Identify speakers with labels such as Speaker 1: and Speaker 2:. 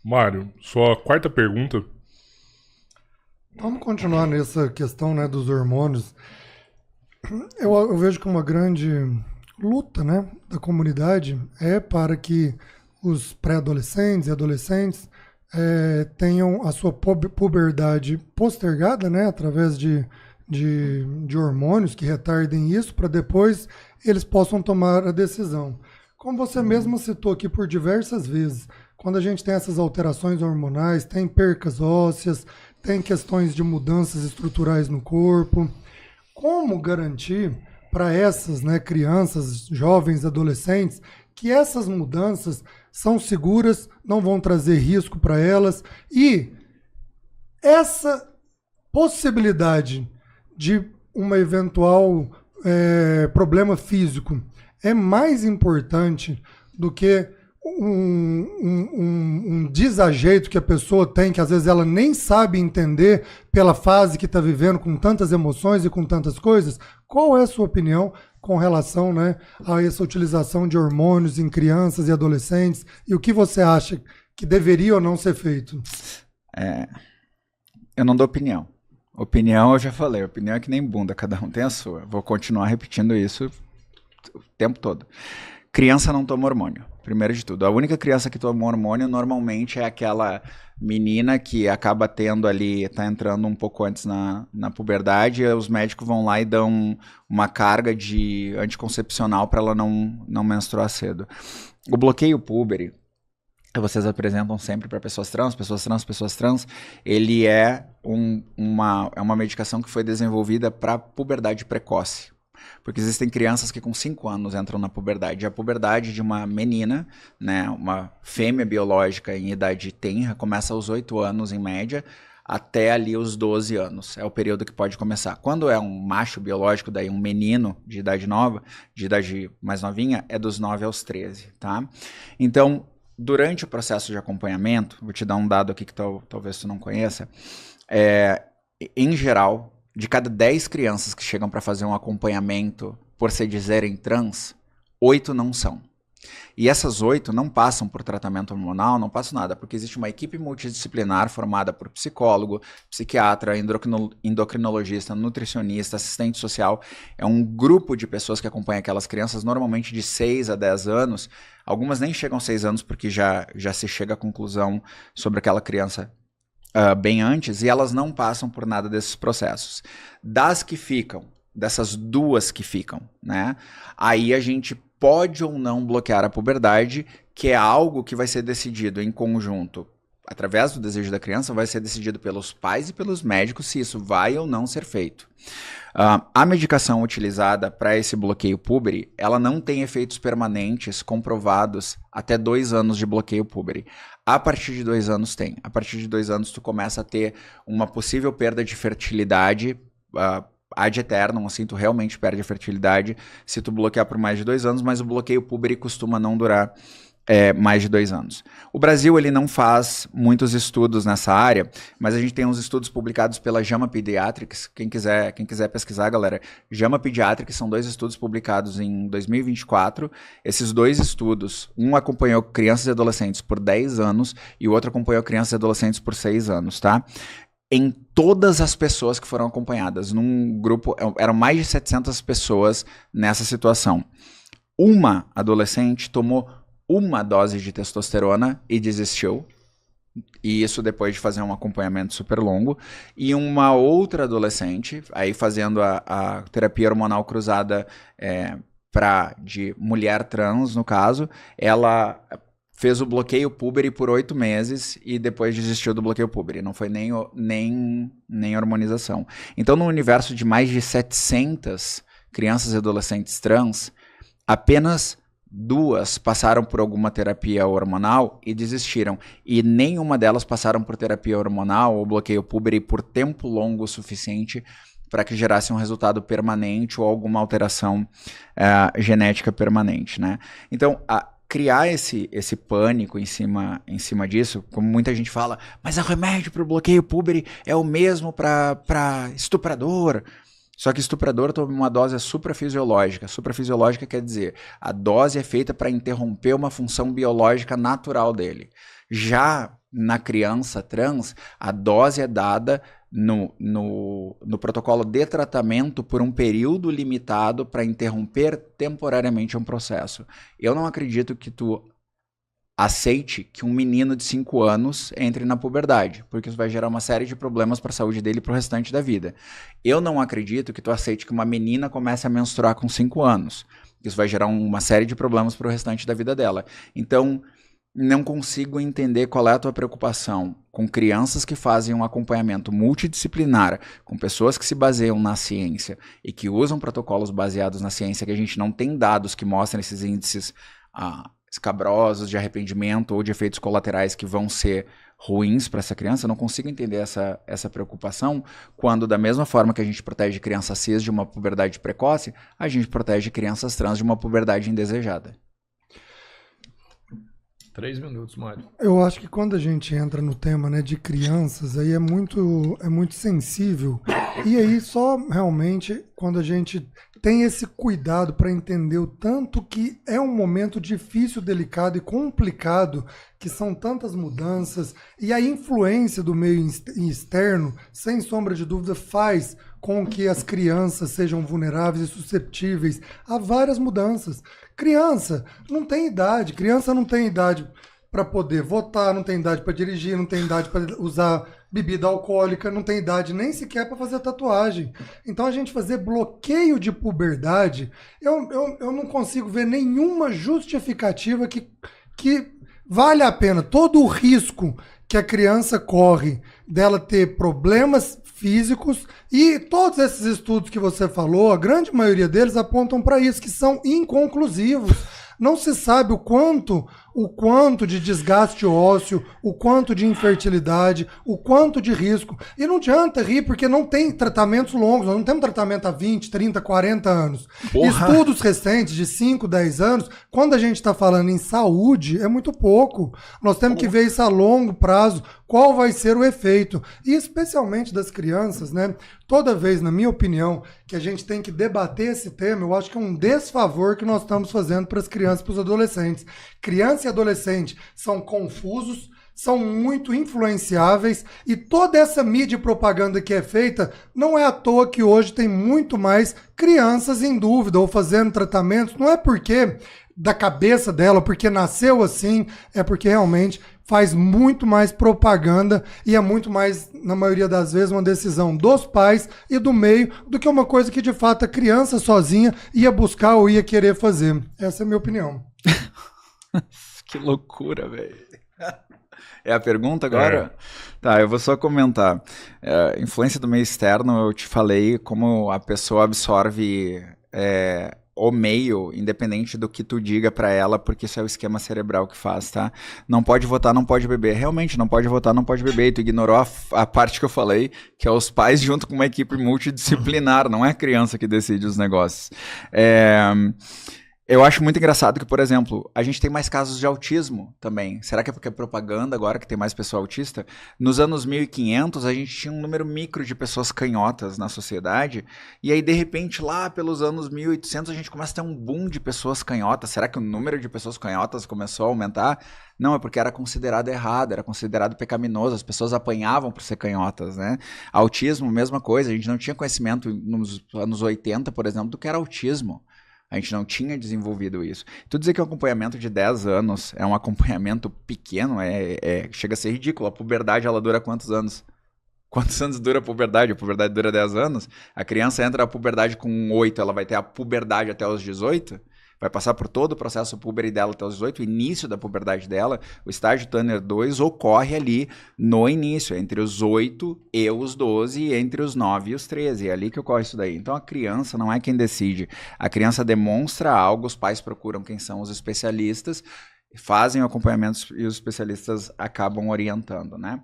Speaker 1: Mário, sua quarta pergunta.
Speaker 2: Vamos continuar nessa questão, né, dos hormônios. Eu vejo que uma grande luta, né, da comunidade é para que os pré-adolescentes e adolescentes tenham a sua puberdade postergada, né, através de hormônios que retardem isso, para depois eles possam tomar a decisão. Como você mesmo citou aqui por diversas vezes, quando a gente tem essas alterações hormonais, tem percas ósseas, tem questões de mudanças estruturais no corpo. Como garantir para essas, né, crianças, jovens, adolescentes, que essas mudanças são seguras, não vão trazer risco para elas e essa possibilidade de uma eventual problema físico é mais importante do que um desajeito que a pessoa tem, que às vezes ela nem sabe entender pela fase que está vivendo, com tantas emoções e com tantas coisas? Qual é a sua opinião com relação, né, a essa utilização de hormônios em crianças e adolescentes? E o que você acha que deveria ou não ser feito?
Speaker 3: Eu não dou opinião. Opinião eu já falei, opinião é que nem bunda, cada um tem a sua. Vou continuar repetindo isso o tempo todo. Criança não toma hormônio, primeiro de tudo. A única criança que toma hormônio normalmente é aquela menina que acaba tendo ali, tá entrando um pouco antes na puberdade, e os médicos vão lá e dão uma carga de anticoncepcional para ela não menstruar cedo. O bloqueio púbere, que vocês apresentam sempre para pessoas trans, ele é uma medicação que foi desenvolvida para puberdade precoce. Porque existem crianças que com 5 anos entram na puberdade. A puberdade de uma menina, né, uma fêmea biológica em idade tenra, começa aos 8 anos em média, até ali os 12 anos. É o período que pode começar. Quando é um macho biológico, daí um menino de idade nova, de idade mais novinha, é dos 9 aos 13, tá? Então, durante o processo de acompanhamento, vou te dar um dado aqui que talvez tu não conheça, em geral, de cada 10 crianças que chegam para fazer um acompanhamento por se dizerem trans, 8 não são. E essas 8 não passam por tratamento hormonal, não passam nada, porque existe uma equipe multidisciplinar formada por psicólogo, psiquiatra, endocrinologista, nutricionista, assistente social. É um grupo de pessoas que acompanha aquelas crianças, normalmente de 6 a 10 anos. Algumas nem chegam a 6 anos, porque já se chega à conclusão sobre aquela criança bem antes, e elas não passam por nada desses processos. Das que ficam, dessas 2 que ficam, né? Aí a gente pode ou não bloquear a puberdade, que é algo que vai ser decidido em conjunto, através do desejo da criança, vai ser decidido pelos pais e pelos médicos se isso vai ou não ser feito. A medicação utilizada para esse bloqueio púbere, ela não tem efeitos permanentes comprovados até 2 anos de bloqueio púbere. A partir de 2 anos tem. A partir de 2 anos tu começa a ter uma possível perda de fertilidade ad eternum, assim, tu realmente perde a fertilidade se tu bloquear por mais de 2 anos, mas o bloqueio púbere costuma não durar mais de 2 anos. O Brasil, ele não faz muitos estudos nessa área, mas a gente tem uns estudos publicados pela JAMA Pediatrics. Quem quiser pesquisar, galera, JAMA Pediatrics são 2 estudos publicados em 2024. Esses 2 estudos, um acompanhou crianças e adolescentes por 10 anos e o outro acompanhou crianças e adolescentes por 6 anos, tá? Em todas as pessoas que foram acompanhadas, num grupo, eram mais de 700 pessoas nessa situação. Uma adolescente tomou 1 dose de testosterona e desistiu, e isso depois de fazer um acompanhamento super longo, e uma outra adolescente, aí fazendo a terapia hormonal cruzada de mulher trans, no caso, ela fez o bloqueio púbere por 8 meses e depois desistiu do bloqueio púbere. Não foi nem hormonização. Então, no universo de mais de 700 crianças e adolescentes trans, apenas 2 passaram por alguma terapia hormonal e desistiram. E nenhuma delas passaram por terapia hormonal ou bloqueio púbere por tempo longo o suficiente para que gerasse um resultado permanente ou alguma alteração genética permanente, né? Então, criar esse pânico em cima disso, como muita gente fala, mas o remédio para o bloqueio púbere é o mesmo para estuprador. Só que estuprador toma uma dose suprafisiológica. Suprafisiológica quer dizer, a dose é feita para interromper uma função biológica natural dele. Já na criança trans, a dose é dada no protocolo de tratamento por um período limitado para interromper temporariamente um processo. Eu não acredito que tu aceite que um menino de 5 anos entre na puberdade, porque isso vai gerar uma série de problemas para a saúde dele para o restante da vida. Eu não acredito que tu aceite que uma menina comece a menstruar com 5 anos. Isso vai gerar uma série de problemas para o restante da vida dela. Então, não consigo entender qual é a tua preocupação com crianças que fazem um acompanhamento multidisciplinar, com pessoas que se baseiam na ciência e que usam protocolos baseados na ciência, que a gente não tem dados que mostrem esses índices escabrosos de arrependimento ou de efeitos colaterais que vão ser ruins para essa criança. Eu não consigo entender essa preocupação, quando da mesma forma que a gente protege crianças cis de uma puberdade precoce, a gente protege crianças trans de uma puberdade indesejada.
Speaker 4: 3 minutos, Mário.
Speaker 2: Eu acho que quando a gente entra no tema, né, de crianças, aí é muito sensível. E aí só realmente quando a gente tem esse cuidado para entender o tanto que é um momento difícil, delicado e complicado, que são tantas mudanças, e a influência do meio externo, sem sombra de dúvida, faz com que as crianças sejam vulneráveis e susceptíveis a várias mudanças. Criança não tem idade para poder votar, não tem idade para dirigir, não tem idade para usar bebida alcoólica, não tem idade nem sequer para fazer tatuagem. Então a gente fazer bloqueio de puberdade, eu não consigo ver nenhuma justificativa que vale a pena. Todo o risco que a criança corre dela ter problemas físicos, e todos esses estudos que você falou, a grande maioria deles apontam para isso, que são inconclusivos. Não se sabe o quanto de desgaste ósseo, o quanto de infertilidade, o quanto de risco. E não adianta rir, porque não tem tratamentos longos, nós não temos tratamento há 20, 30, 40 anos. Porra. Estudos recentes de 5, 10 anos, quando a gente está falando em saúde, é muito pouco. Nós temos que ver isso a longo prazo, qual vai ser o efeito. E especialmente das crianças, né? Toda vez, na minha opinião, que a gente tem que debater esse tema, eu acho que é um desfavor que nós estamos fazendo para as crianças e para os adolescentes. Criança e adolescente são confusos, são muito influenciáveis, e toda essa mídia e propaganda que é feita, não é à toa que hoje tem muito mais crianças em dúvida ou fazendo tratamentos. Não é porque da cabeça dela, porque nasceu assim, é porque realmente faz muito mais propaganda e é muito mais, na maioria das vezes, uma decisão dos pais e do meio do que uma coisa que de fato a criança sozinha ia buscar ou ia querer fazer. Essa é a minha opinião.
Speaker 3: Que loucura, velho. É a pergunta agora? Tá, eu vou só comentar. Influência do meio externo, eu te falei como a pessoa absorve o meio, independente do que tu diga pra ela, porque isso é o esquema cerebral que faz, tá? Não pode votar, não pode beber. Realmente, não pode votar, não pode beber. E tu ignorou a parte que eu falei, que é os pais junto com uma equipe multidisciplinar, não é a criança que decide os negócios. Eu acho muito engraçado que, por exemplo, a gente tem mais casos de autismo também. Será que é porque é propaganda agora que tem mais pessoa autista? Nos anos 1500, a gente tinha um número micro de pessoas canhotas na sociedade, e aí, de repente, lá pelos anos 1800, a gente começa a ter um boom de pessoas canhotas. Será que o número de pessoas canhotas começou a aumentar? Não, é porque era considerado errado, era considerado pecaminoso, as pessoas apanhavam por ser canhotas, né? Autismo, mesma coisa, a gente não tinha conhecimento nos anos 80, por exemplo, do que era autismo. A gente não tinha desenvolvido isso. Tu dizer que o acompanhamento de 10 anos é um acompanhamento pequeno, chega a ser ridículo. A puberdade, ela dura quantos anos? Quantos anos dura a puberdade? A puberdade dura 10 anos. A criança entra na puberdade com 8, ela vai ter a puberdade até os 18. Vai passar por todo o processo puberty dela até os 18, o início da puberdade dela, o estágio Turner 2 ocorre ali no início, entre os 8 e os 12, entre os 9 e os 13, é ali que ocorre isso daí. Então a criança não é quem decide, a criança demonstra algo, os pais procuram quem são os especialistas, fazem o acompanhamento e os especialistas acabam orientando, né?